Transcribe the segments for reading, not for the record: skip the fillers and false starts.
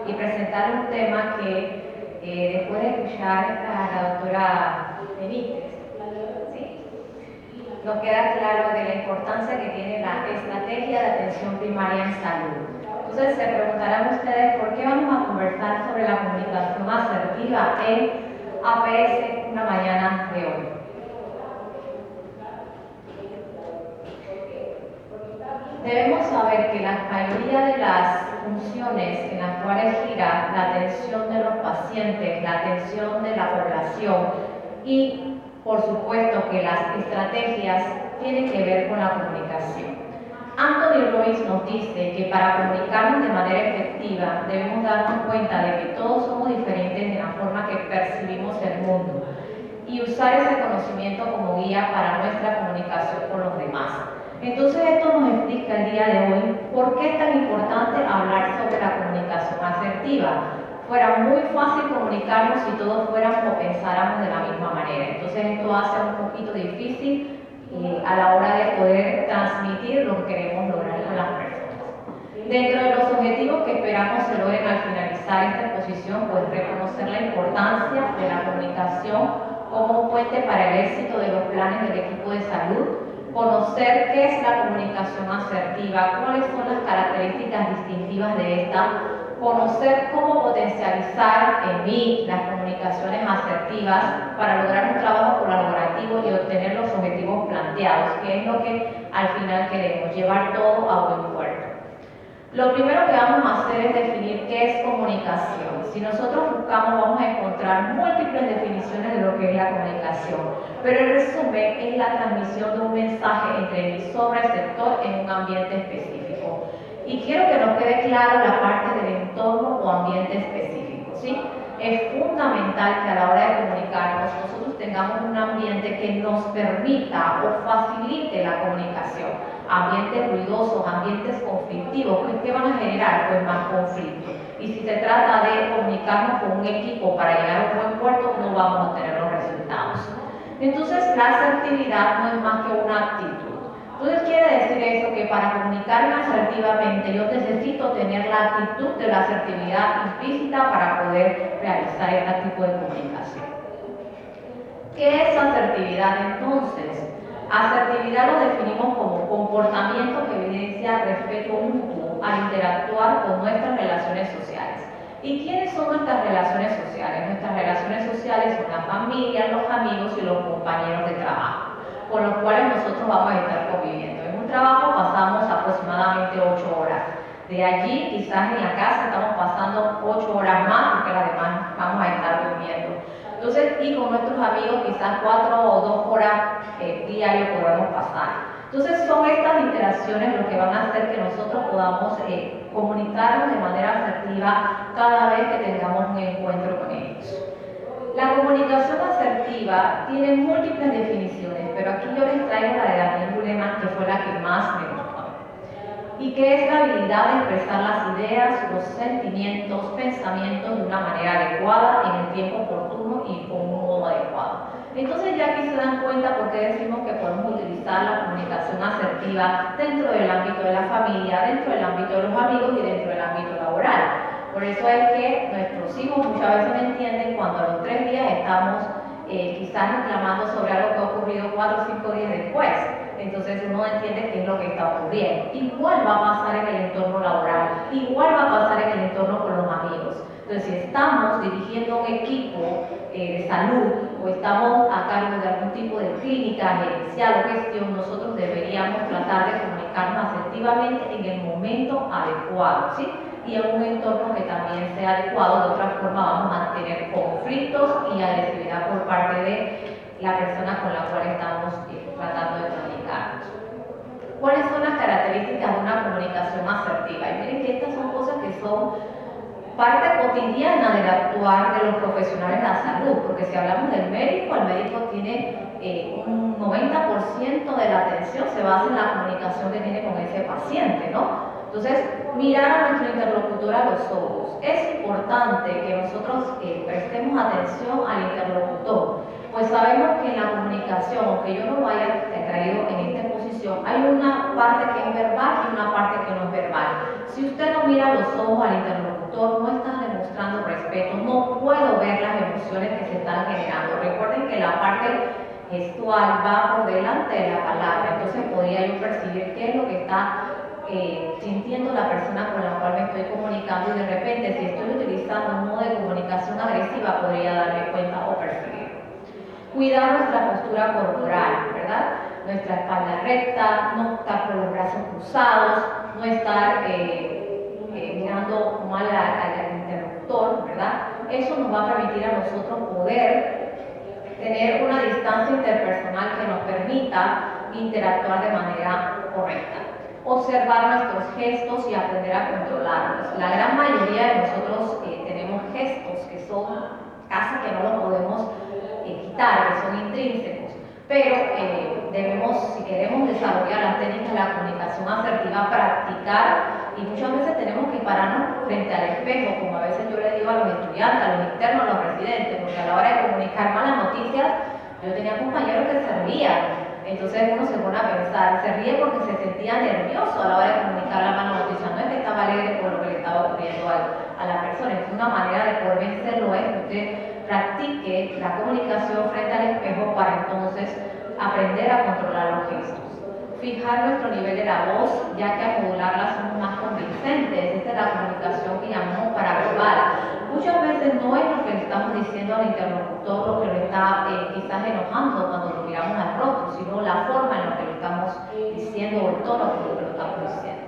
y presentarle un tema que después de escuchar a la doctora Benítez, ¿sí?, nos queda claro de la importancia que tiene la estrategia de atención primaria en salud. Entonces se preguntarán ustedes por qué vamos a conversar sobre la comunicación asertiva en APS una mañana de hoy. Debemos saber que la mayoría de las funciones en las cuales gira la atención de los pacientes, la atención de la población y, por supuesto, que las estrategias tienen que ver con la comunicación. Anthony Robbins nos dice que para comunicarnos de manera efectiva debemos darnos cuenta de que todos somos diferentes en la forma que percibimos el mundo y usar ese conocimiento como guía para nuestra comunicación con los demás. Entonces esto nos explica el día de hoy por qué es tan importante hablar sobre la comunicación asertiva. Fuera muy fácil comunicarnos si todos fuéramos o pensáramos de la misma manera. Entonces esto hace un poquito difícil a la hora de poder transmitir lo que queremos lograr con las personas. Dentro de los objetivos que esperamos se logren al finalizar esta exposición, pues reconocer la importancia de la comunicación como un puente para el éxito de los planes del equipo de salud, conocer qué es la comunicación asertiva, cuáles son las características distintivas de esta, conocer cómo potencializar en mí las comunicaciones asertivas para lograr un trabajo colaborativo y obtener los objetivos planteados, que es lo que al final queremos, llevar todo a buen puerto. Lo primero que vamos a hacer es definir qué es comunicación. Si nosotros buscamos, vamos a encontrar múltiples definiciones de lo que es la comunicación, pero el resumen es la transmisión de un mensaje entre emisor y receptor en un ambiente específico. Y quiero que nos quede claro la parte del entorno o ambiente específico, ¿sí? Es fundamental que a la hora de comunicarnos nosotros tengamos un ambiente que nos permita o facilite la comunicación. Ambientes ruidosos, ambientes conflictivos, pues ¿qué van a generar? Pues más conflicto. Y si se trata de comunicarnos con un equipo para llegar a un buen puerto, no vamos a obtener los resultados. Entonces, la asertividad no es más que una actitud. Entonces quiere decir eso, que para comunicarme asertivamente yo necesito tener la actitud de la asertividad implícita para poder realizar este tipo de comunicación. ¿Qué es asertividad entonces? Asertividad lo definimos como comportamiento que evidencia respeto mutuo al interactuar con nuestras relaciones sociales. ¿Y quiénes son nuestras relaciones sociales? Nuestras relaciones sociales son la familia, los amigos y los compañeros de trabajo, con los cuales nosotros vamos a estar conviviendo. En un trabajo pasamos aproximadamente 8 horas. De allí, quizás en la casa estamos pasando 8 horas más, porque las demás vamos a estar durmiendo. Entonces, y con nuestros amigos quizás 4 o 2 horas diario podemos pasar. Entonces, son estas interacciones lo que van a hacer que nosotros podamos comunicarnos de manera asertiva cada vez que tengamos un encuentro con ellos. La comunicación asertiva tiene múltiples definiciones, pero aquí yo les traigo la de Daniel Goleman, que fue la que más me gustó. Y que es la habilidad de expresar las ideas, los sentimientos, pensamientos de una manera adecuada, en el tiempo oportuno y con un modo adecuado. Entonces ya aquí se dan cuenta por qué decimos que podemos utilizar la comunicación asertiva dentro del ámbito de la familia, dentro del ámbito de los amigos y dentro del ámbito laboral. Por eso es que nuestros hijos muchas veces no entienden cuando a los 3 días estamos quizás reclamando sobre algo que ha ocurrido 4 o 5 días después. Entonces uno entiende qué es lo que está ocurriendo. Igual va a pasar en el entorno laboral, igual va a pasar en el entorno con los amigos. Entonces, si estamos dirigiendo un equipo de salud o estamos a cargo de algún tipo de clínica, gerencial o gestión, nosotros deberíamos tratar de comunicarnos asertivamente en el momento adecuado, ¿sí? Y en un entorno que también sea adecuado. De otra forma vamos a tener conflictos y agresividad por parte de la persona con la cual estamos tratando de comunicarnos. ¿Cuáles son las características de una comunicación asertiva? Y miren que estas son cosas que son parte cotidiana del actuar de los profesionales de la salud, porque si hablamos del médico, el médico tiene un 90% de la atención se basa en la comunicación que tiene con ese paciente, ¿no? Entonces, mirar a nuestro interlocutor a los ojos. Es importante que nosotros prestemos atención al interlocutor, pues sabemos que en la comunicación, aunque yo no lo haya traído en esta exposición, hay una parte que es verbal y una parte que no es verbal. Si usted no mira a los ojos al interlocutor, no está mostrando respeto, no puedo ver las emociones que se están generando. Recuerden que la parte gestual va por delante de la palabra, entonces podría yo percibir qué es lo que está sintiendo la persona con la cual me estoy comunicando, y de repente si estoy utilizando un modo de comunicación agresiva podría darme cuenta o percibir. Cuidar nuestra postura corporal, ¿verdad? Nuestra espalda recta, no estar con los brazos cruzados, no estar mirando mal al interlocutor, ¿verdad? Eso nos va a permitir a nosotros poder tener una distancia interpersonal que nos permita interactuar de manera correcta. Observar nuestros gestos y aprender a controlarlos. La gran mayoría de nosotros tenemos gestos que son casi que no los podemos quitar, que son intrínsecos, pero debemos, si queremos desarrollar las técnicas de la comunicación asertiva, practicar, y muchas veces tenemos que pararnos frente al espejo, como a veces yo le digo a los estudiantes, a los internos, a los residentes, porque a la hora de comunicar malas noticias, yo tenía compañeros que se rían. Entonces uno se pone a pensar, se ríe porque se sentía nervioso a la hora de comunicar la mala noticia, no es que estaba alegre por lo que le estaba ocurriendo a la persona. Es una manera de poder vencerlo, es que usted practique la comunicación frente al espejo para entonces aprender a controlar los gestos. Fijar nuestro nivel de la voz, ya que al modularla somos más convincentes. Esta es la comunicación que llamamos paraverbal. Muchas veces no es lo que le estamos diciendo al interlocutor lo que lo está quizás enojando cuando lo miramos al rostro, sino la forma en la que lo estamos diciendo o el tono con lo que lo estamos diciendo.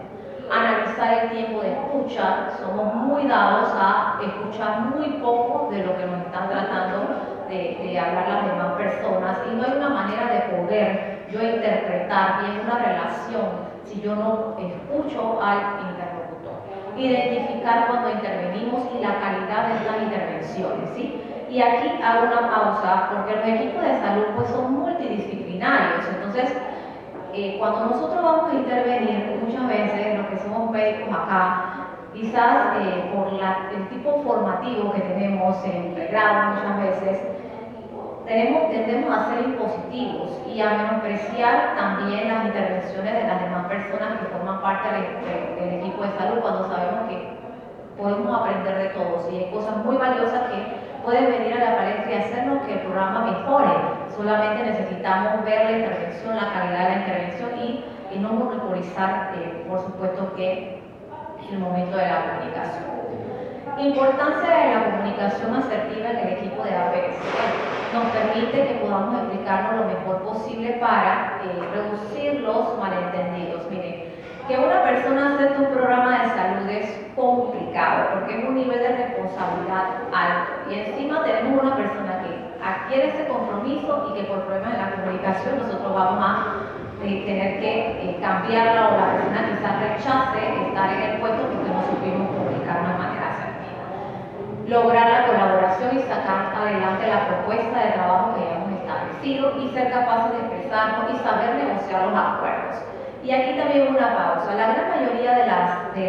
Analizar el tiempo de escucha, somos muy dados a escuchar muy poco de lo que nos están tratando de hablar las demás personas, y no hay una manera de poder yo interpretar bien una relación si yo no escucho al interlocutor. Identificar cuando intervenimos y la calidad de estas intervenciones, ¿sí? Y aquí hago una pausa porque los equipos de salud pues son multidisciplinarios, entonces cuando nosotros vamos a intervenir, muchas veces los que somos médicos acá, quizás por el tipo formativo que tenemos en pregrado muchas veces, tendemos a ser impositivos y a menospreciar también las intervenciones de las demás personas que forman parte del equipo de salud, cuando sabemos que podemos aprender de todos y hay cosas muy valiosas que pueden venir a la palestra y hacernos que el programa mejore. Solamente necesitamos ver la intervención, la calidad de la intervención y no monopolizar, por supuesto, que el momento de la comunicación. Importancia de la comunicación asertiva en el equipo de APS. Nos permite que podamos explicarnos lo mejor posible para reducir los malentendidos. Miren, que una persona acepte un programa de salud es complicado porque es un nivel de responsabilidad alto, y encima tenemos una persona que adquiere ese compromiso y que por problemas de la comunicación nosotros vamos a tener que cambiarla, o la persona quizás rechace estar en el puesto porque no supimos comunicarnos de manera asertiva. Lograr la colaboración y sacar adelante la propuesta de trabajo que ya hemos establecido y ser capaces de expresarnos y saber negociar los acuerdos. Y aquí también una pausa. La gran mayoría de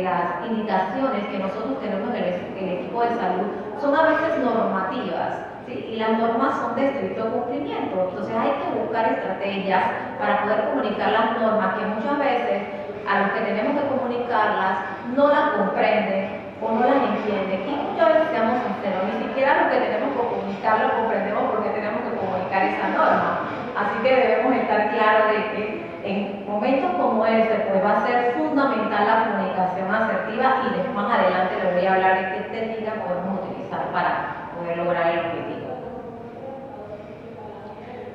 las indicaciones que nosotros tenemos en el equipo de salud son a veces normativas, ¿sí? Y las normas son de estricto cumplimiento. Entonces hay que buscar estrategias para poder comunicar las normas que muchas veces a los que tenemos que comunicarlas no las comprenden o no las entienden. Y muchas veces, seamos sinceros, ni siquiera los que tenemos que comunicarlo comprendemos porque tenemos que comunicar esa norma. Así que debemos estar claros de que en momentos como este pues va a ser fundamental la comunicación asertiva, y después más adelante les voy a hablar de qué técnicas podemos utilizar para poder lograr el objetivo.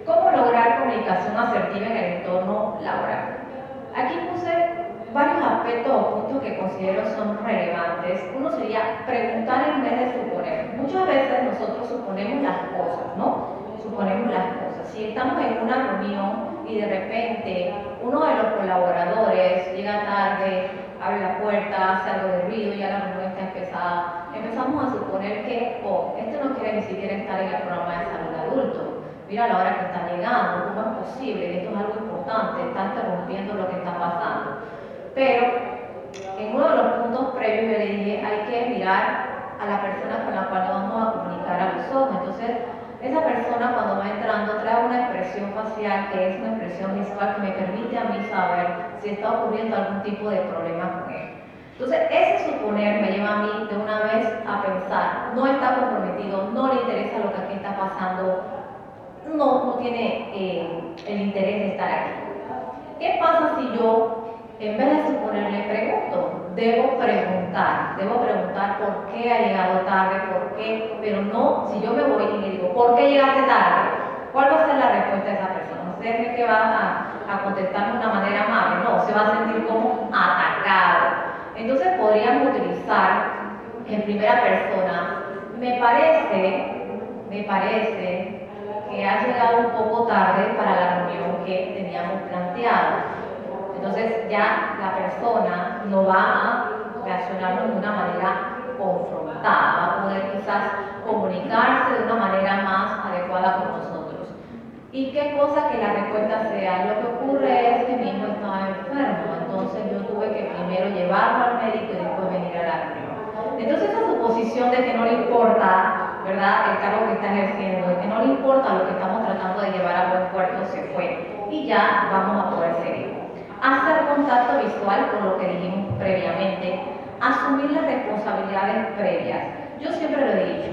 ¿Cómo lograr comunicación asertiva en el entorno laboral? Aquí puse varios aspectos o puntos que considero son relevantes. Uno sería preguntar en vez de suponer. Muchas veces nosotros suponemos las cosas, ¿no? Suponemos las cosas. Si estamos en una reunión y de repente uno de los colaboradores llega tarde, abre la puerta, hace algo de ruido, ya la reunión está empezada, empezamos a suponer que, este no quiere ni siquiera estar en el programa de salud adulto. Mira la hora que está llegando, ¿cómo es posible? Esto es algo importante, está interrumpiendo lo que está pasando. Pero en uno de los puntos previos yo le dije, hay que mirar a la persona con la cual nos vamos a comunicar a los ojos. Entonces, esa persona cuando va entrando trae una expresión facial que es una expresión visual que me permite a mí saber si está ocurriendo algún tipo de problema con él. Entonces, ese suponer me lleva a mí de una vez a pensar no está comprometido, no le interesa lo que aquí está pasando, no tiene el interés de estar aquí. ¿Qué pasa si yo, en vez de suponerle, pregunto? Debo preguntar por qué ha llegado tarde, por qué, pero no, si yo me voy y le digo, ¿por qué llegaste tarde? ¿Cuál va a ser la respuesta de esa persona? ¿Usted cree que va a contestar de una manera amable? No, se va a sentir como atacado. Entonces podríamos utilizar en primera persona, me parece que has llegado un poco tarde para la reunión que teníamos planteado. Entonces ya la persona no va a reaccionar de una manera confrontada, va a poder quizás comunicarse de una manera más adecuada con nosotros. Y qué cosa que la respuesta sea, lo que ocurre es que mi hijo estaba enfermo, entonces yo tuve que primero llevarlo al médico y después venir a la reunión. Entonces esa suposición de que no le importa, ¿verdad?, el cargo que está ejerciendo, de que no le importa lo que estamos tratando de llevar a buen puerto, se fue. Y ya vamos a poder seguir. Hacer contacto visual, con lo que dijimos previamente, asumir las responsabilidades previas. Yo siempre lo he dicho,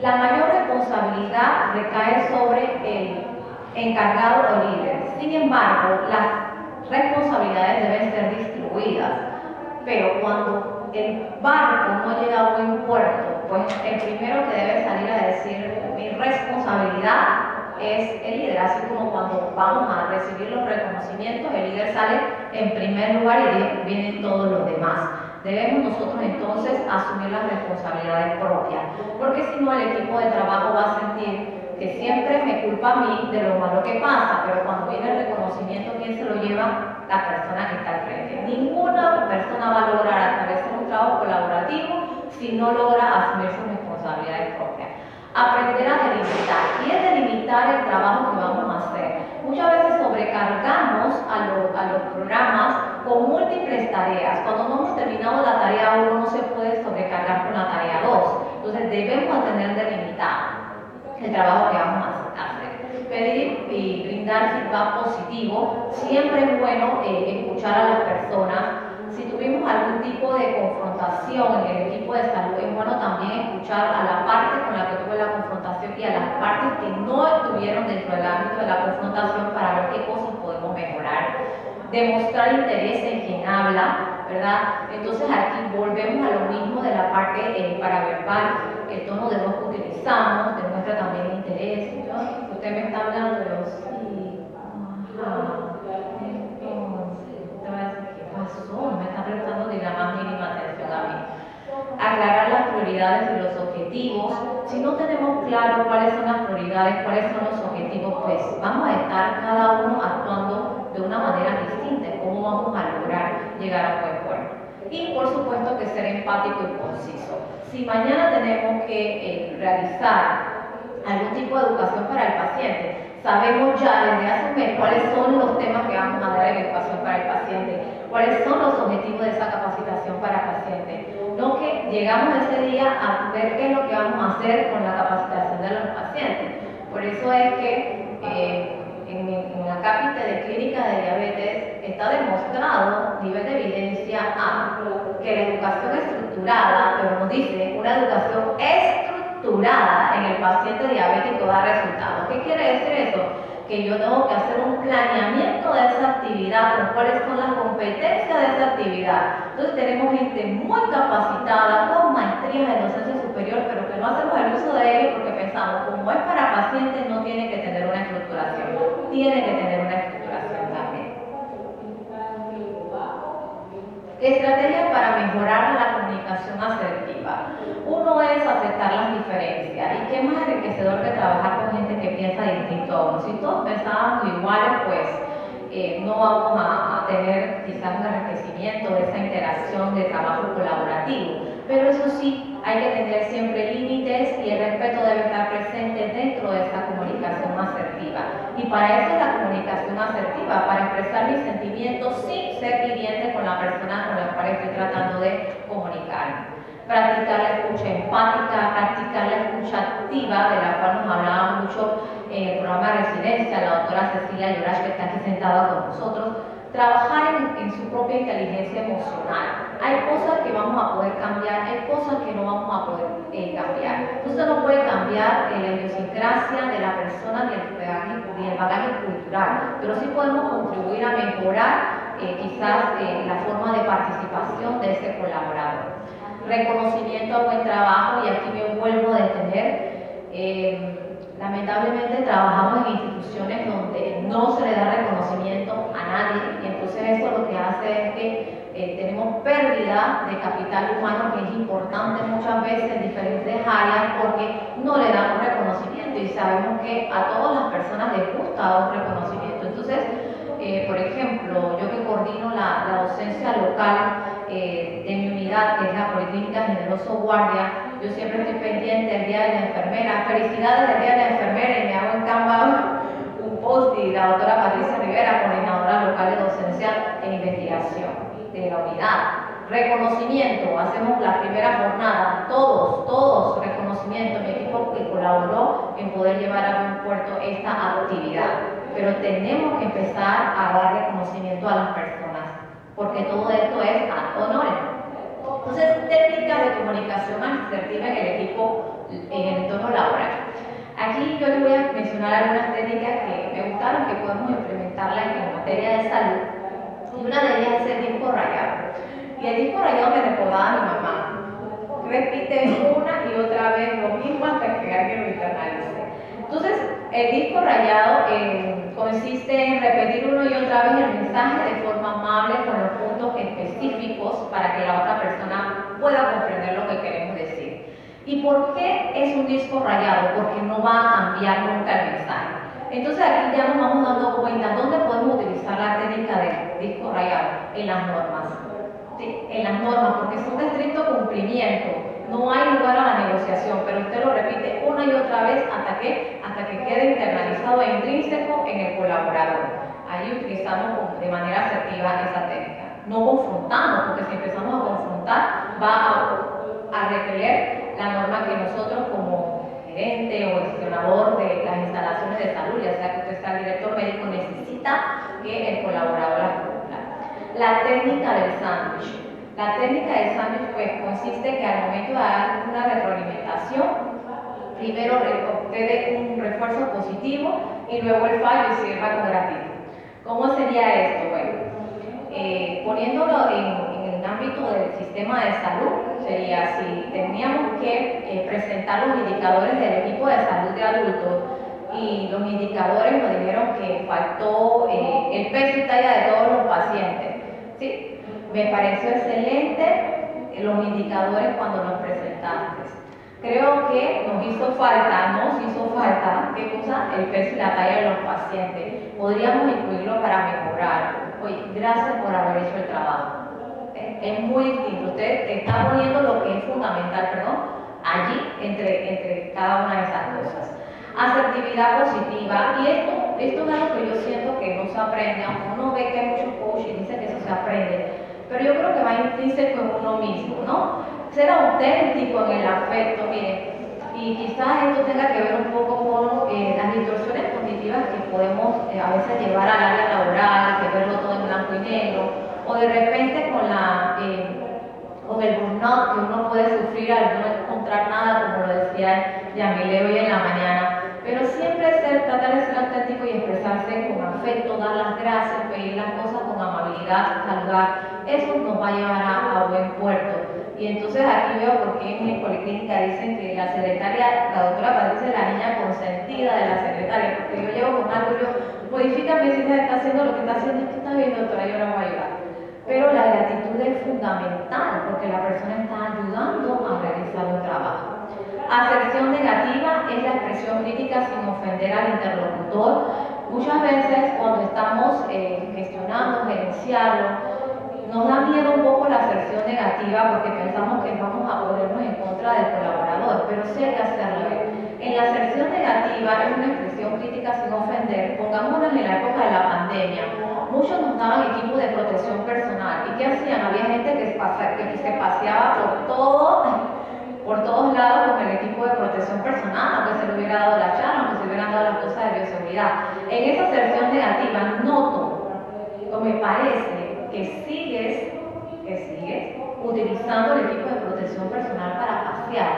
la mayor responsabilidad recae sobre el encargado o líder. Sin embargo, las responsabilidades deben ser distribuidas. Pero cuando el barco no llega a buen puerto, pues el primero que debe salir a decir mi responsabilidad es el líder. Así como cuando vamos a recibir los reconocimientos, el líder sale en primer lugar y vienen todos los demás. Debemos nosotros entonces asumir las responsabilidades propias, porque si no el equipo de trabajo va a sentir que siempre me culpa a mí de lo malo que pasa, pero cuando viene el reconocimiento, ¿quién se lo lleva? La persona que está al frente. Ninguna persona va a lograr establecer un trabajo colaborativo si no logra asumir sus responsabilidades propias. Aprender a delimitar, y es delimitar el trabajo que vamos a hacer. Muchas veces sobrecargamos a los programas con múltiples tareas. Cuando no hemos terminado la tarea 1, no se puede sobrecargar con la tarea 2. Entonces debemos tener delimitado el trabajo que vamos a hacer. Pedir y brindar feedback positivo. Siempre es bueno escuchar a las personas. Si tuvimos algún tipo de confrontación en el equipo de salud, es bueno también escuchar a la parte con la que tuve la confrontación y a las partes que no estuvieron dentro del ámbito de la confrontación para ver qué cosas podemos mejorar. Demostrar interés en quien habla, ¿verdad? Entonces aquí volvemos a lo mismo de la parte paraverbal, el tono de voz que utilizamos, demuestra también interés. ¿No? Usted me está hablando de los sí, me está prestando ni la más mínima atención a mí. Aclarar las prioridades y los objetivos. Si no tenemos claro cuáles son las prioridades, cuáles son los objetivos, pues vamos a estar cada uno actuando de una manera distinta. ¿Cómo vamos a lograr llegar a buen puerto? Y por supuesto que ser empático y conciso. Si mañana tenemos que realizar algún tipo de educación para el paciente, sabemos ya desde hace un mes cuáles son los temas que vamos a dar en educación para el paciente, cuáles son los objetivos de esa capacitación para el paciente. No que llegamos ese día a ver qué es lo que vamos a hacer con la capacitación de los pacientes. Por eso es que en la cápita de clínica de diabetes está demostrado, nivel de evidencia A, que la educación estructurada, pero nos dice una educación estructurada en el paciente diabético da resultados. ¿Qué quiere decir eso? Que yo tengo que hacer un planeamiento de esa actividad, con cuáles son las competencias de esa actividad. Entonces tenemos gente muy capacitada, con maestrías en docencia superior, pero que no hacemos el uso de ello porque pensamos, como es para pacientes, no tiene que tener una estructuración, tiene que tener una estructuración también. Estrategias para mejorar la comunicación asertiva. Uno es aceptar las diferencias. ¿Y qué más enriquecedor que trabajar con gente que piensa distinto a uno? Si todos pensábamos iguales, pues no vamos a tener quizás un enriquecimiento de esa interacción de trabajo colaborativo. Pero eso sí, hay que tener siempre límites y el respeto debe estar presente dentro de esa comunicación asertiva. Y para eso es la comunicación asertiva, para expresar mis sentimientos sin ser hiriente con la persona con la cual estoy tratando de comunicarme. Practicar la escucha empática, practicar la escucha activa, de la cual nos hablaba mucho en el programa de residencia la doctora Cecilia Llorach, que está aquí sentada con nosotros. Trabajar en su propia inteligencia emocional. Hay cosas que vamos a poder cambiar, hay cosas que no vamos a a poder cambiar. Usted no puede cambiar la idiosincrasia de la persona ni el bagaje cultural, pero sí podemos contribuir a mejorar quizás la forma de participación de ese colaborador. Reconocimiento a buen trabajo, y aquí me vuelvo a detener. Lamentablemente trabajamos en instituciones donde no se le da reconocimiento a nadie, y entonces eso lo que hace es que tenemos pérdida de capital humano, que es importante muchas veces en diferentes áreas, porque no le damos reconocimiento, y sabemos que a todas las personas les gusta un reconocimiento. Entonces, por ejemplo, yo que coordino la docencia local de mi unidad, que es la Policlínica Generoso Guardia, yo siempre estoy pendiente del Día de la Enfermera. Felicidades del Día de la Enfermera, y me hago en Canva un post, y la doctora Patricia Rivera, coordinadora local de docencia e investigación de la unidad. Reconocimiento, hacemos la primera jornada, todos reconocimiento, mi equipo que colaboró en poder llevar a buen puerto esta actividad. Pero tenemos que empezar a dar reconocimiento a las personas, porque todo esto es ad honorem. Entonces, técnicas de comunicación asertiva en el equipo, en el entorno laboral. Aquí yo les voy a mencionar algunas técnicas que me gustaron, que podemos implementarlas en materia de salud. Y una de ellas es el disco rayado. Y el disco rayado me recordaba a mi mamá. Repite una y otra vez lo mismo hasta que alguien lo internalice. Entonces, el disco rayado consiste en repetir una y otra vez el mensaje de forma amable, con los puntos específicos para que la otra persona pueda comprender lo que queremos decir. ¿Y por qué es un disco rayado? Porque no va a cambiar nunca el mensaje. Entonces aquí ya nos vamos dando cuenta dónde podemos utilizar la técnica del disco rayado. En las normas. Sí, en las normas, porque son de estricto cumplimiento. No hay lugar a la negociación, pero usted lo repite una y otra vez hasta que quede internalizado e intrínseco en el colaborador. Ahí utilizamos de manera asertiva esa técnica. No confrontamos, porque si empezamos a confrontar va a repeler la norma que nosotros como gerente o gestionador de las instalaciones de salud, ya sea que usted sea el director médico, necesita que el colaborador la cumpla. La técnica del sándwich. La técnica del sándwich pues, consiste que al momento de dar una retroalimentación, primero obtiene un refuerzo positivo y luego el fallo y cierra con gratitud. ¿Cómo sería esto? Bueno, poniéndolo en el ámbito del sistema de salud, sería si teníamos que presentar los indicadores del equipo de salud de adultos, y los indicadores nos dijeron que faltó el peso y talla de todos los pacientes. ¿Sí? Me pareció excelente los indicadores cuando los presentaste. Creo que nos hizo falta, ¿qué cosa? El peso y la talla de los pacientes. Podríamos incluirlo para mejorar. Oye, gracias por haber hecho el trabajo. Es muy distinto. Usted está poniendo lo que es fundamental, allí entre cada una de esas cosas. Asertividad positiva. Y esto es algo que yo siento que no se aprende, aunque uno ve que hay muchos coaches y dice que eso se aprende. Pero yo creo que va intrínseco en uno mismo, ¿no? Ser auténtico en el afecto, miren. Y quizás esto tenga que ver un poco con las distorsiones cognitivas que podemos a veces llevar al área laboral, que verlo todo en blanco y negro, o de repente con el burnout que uno puede sufrir al no encontrar nada, como lo decía Yamile hoy en la mañana. Pero siempre tratar de ser auténtico y expresarse con afecto, dar las gracias, pedir las cosas con amabilidad, saludar. Eso nos va a llevar a buen puerto. Y entonces aquí veo por qué en mi policlínica dicen que la secretaria, la doctora Patricia, es la niña consentida de la secretaria, porque yo llego con algo, modifícame si está haciendo lo que está haciendo, es que está bien, doctora, yo la voy a ayudar. Pero la gratitud es fundamental, porque la persona está ayudando a realizar un trabajo. Aserción negativa es la expresión crítica sin ofender al interlocutor. Muchas veces cuando estamos gestionando, gerenciarlo, nos da miedo un poco la aserción negativa porque pensamos que vamos a ponernos en contra del colaborador, pero sí hay que hacerlo. En la aserción negativa es una expresión crítica sin ofender. Pongámonos en la época de la pandemia. Muchos nos daban equipos de protección personal. ¿Y qué hacían? Había gente que se paseaba por todos lados con el equipo de protección personal, aunque se le hubiera dado la charla, aunque se hubieran dado las cosas de bioseguridad. En esa aserción negativa noto, o me parece, que sigues utilizando el equipo de protección personal para pasear.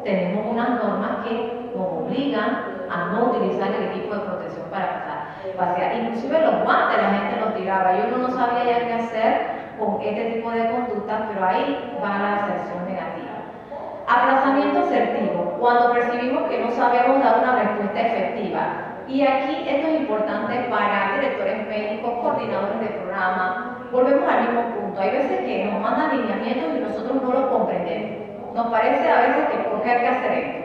tenemos unas normas que nos obligan a no utilizar el equipo de protección para pasear. Inclusive los guantes la gente los tiraba y uno no sabía ya qué hacer con este tipo de conductas, pero ahí va la aserción negativa. Aplazamiento asertivo, cuando percibimos que no sabemos dar una respuesta efectiva. Y aquí esto es importante para directores médicos, coordinadores de programa. Volvemos al mismo punto. Hay veces que nos mandan lineamientos y nosotros no los comprendemos. Nos parece a veces que ¿por qué hay que hacer esto?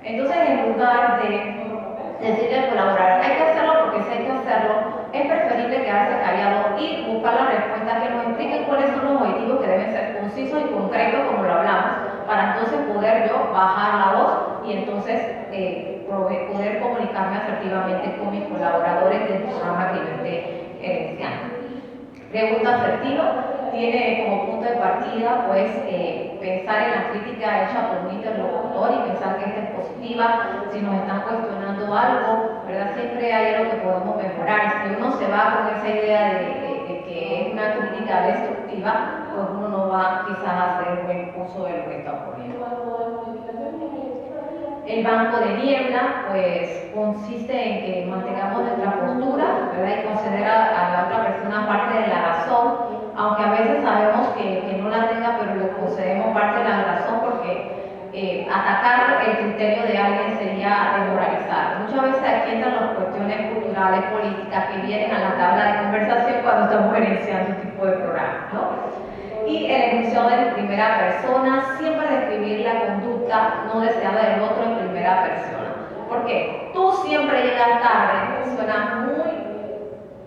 Entonces, en lugar de decirle al colaborador hay que hacerlo porque si hay que hacerlo, es preferible quedarse callado y buscar la respuesta que nos expliquen cuáles son los objetivos que deben ser concisos y concretos, como lo hablamos, para entonces poder yo bajar la voz y entonces poder comunicarme asertivamente con mis colaboradores del programa que yo esté gerenciando. Pregunta asertiva tiene como punto de partida pues pensar en la crítica hecha por un interlocutor y pensar que esta es positiva. Si nos están cuestionando algo, ¿verdad? Siempre hay algo que podemos mejorar. Si uno se va con esa idea de que es una crítica destructiva, pues uno no va quizás a hacer buen uso de lo que está ocurriendo. El banco de niebla pues consiste en que mantengamos nuestra postura, ¿verdad? Y considerar a la otra persona parte de la razón, aunque a veces sabemos que no la tenga, pero le concedemos parte de la razón porque atacar el criterio de alguien sería desmoralizar. Muchas veces aquí entran las cuestiones culturales, políticas que vienen a la tabla de conversación cuando estamos gerenciando un tipo de programa, ¿no? Y el enunciado de primera persona, siempre describir la conducta no deseada del otro en primera persona. ¿Por qué? Tú siempre llegas tarde, suena muy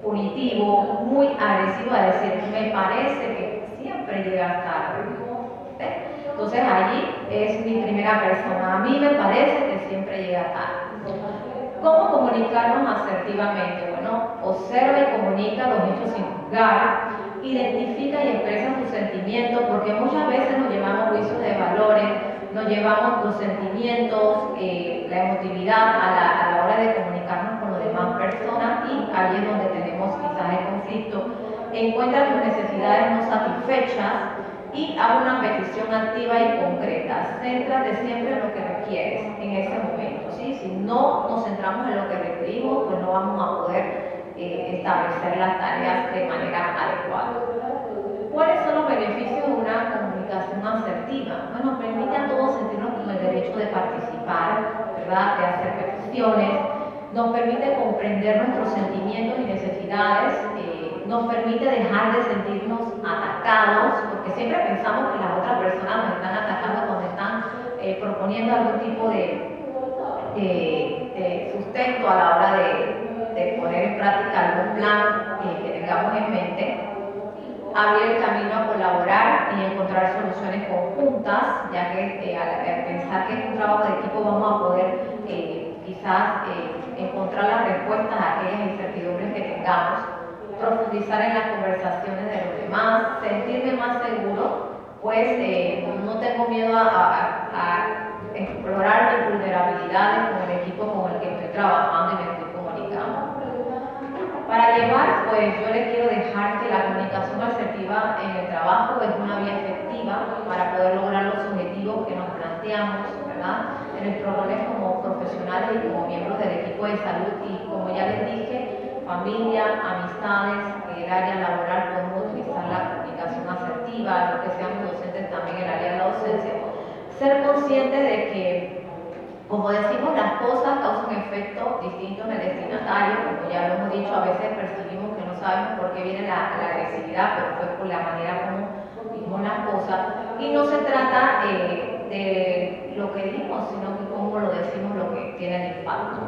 punitivo, muy agresivo a decir, me parece que siempre llegas tarde. Entonces allí es mi primera persona, a mí me parece que siempre llega tarde. ¿Cómo comunicarnos asertivamente? Bueno, observa y comunica los hechos sin juzgar, identifica y expresa sus sentimientos, porque muchas veces nos llevamos juicios de valores, nos llevamos los sentimientos, la emotividad a la hora de comunicarnos con las demás personas y ahí es donde tenemos quizás el conflicto. Encuentra tus necesidades no satisfechas y haz una petición activa y concreta. Céntrate siempre en lo que requieres en ese momento, ¿sí? Si no nos centramos en lo que requerimos, pues no vamos a poder establecer las tareas de manera adecuada. ¿Cuáles son los beneficios de una comunicación asertiva? Bueno, permite a todos sentirnos con el derecho de participar, ¿verdad? De hacer peticiones, nos permite comprender nuestros sentimientos y necesidades, nos permite dejar de sentirnos atacados, porque siempre pensamos que las otras personas nos están atacando cuando están proponiendo algún tipo de sustento a la hora de poner en práctica algún plan que tengamos en mente. Abrir el camino a colaborar y encontrar soluciones conjuntas, ya que al pensar que es un trabajo de equipo vamos a poder quizás encontrar las respuestas a aquellas incertidumbres que tengamos, profundizar en las conversaciones de los demás, sentirme más seguro, pues no tengo miedo a explorar mis vulnerabilidades con el equipo con el que estoy trabajando y me estoy comunicando. Para llevar, pues yo les quiero dejar que la comunicación asertiva en el trabajo es una vía efectiva para poder lograr los objetivos que nos planteamos, ¿verdad? En nuestros roles como profesionales y como miembros del equipo de salud y como ya les dije, familia, amistades, en el área laboral podemos utilizar la comunicación asertiva, los que seamos docentes también en el área de la docencia. Ser conscientes de que, como decimos, las cosas causan efectos distintos en el destinatario, como ya lo hemos dicho, a veces percibimos que no sabemos por qué viene la agresividad, pero fue por la manera como vimos las cosas. Y no se trata de lo que dimos, sino que cómo lo decimos lo que tiene el impacto.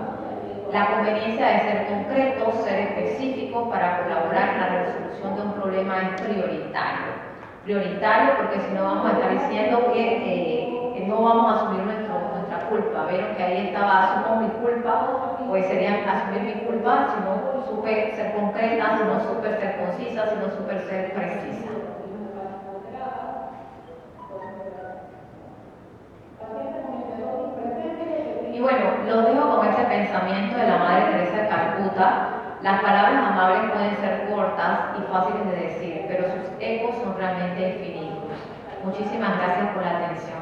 La conveniencia de ser concreto, ser específico para colaborar en la resolución de un problema es prioritario. Prioritario porque si no vamos a estar diciendo que no vamos a asumir nuestra culpa. Vieron que ahí estaba, asumo mi culpa, pues sería asumir mi culpa si no supe ser concreta, si no supe ser concisa, si no supe ser precisa. Y bueno, los dejo con este pensamiento de la Madre Teresa de Calcuta. Las palabras amables pueden ser cortas y fáciles de decir, pero sus ecos son realmente infinitos. Muchísimas gracias por la atención.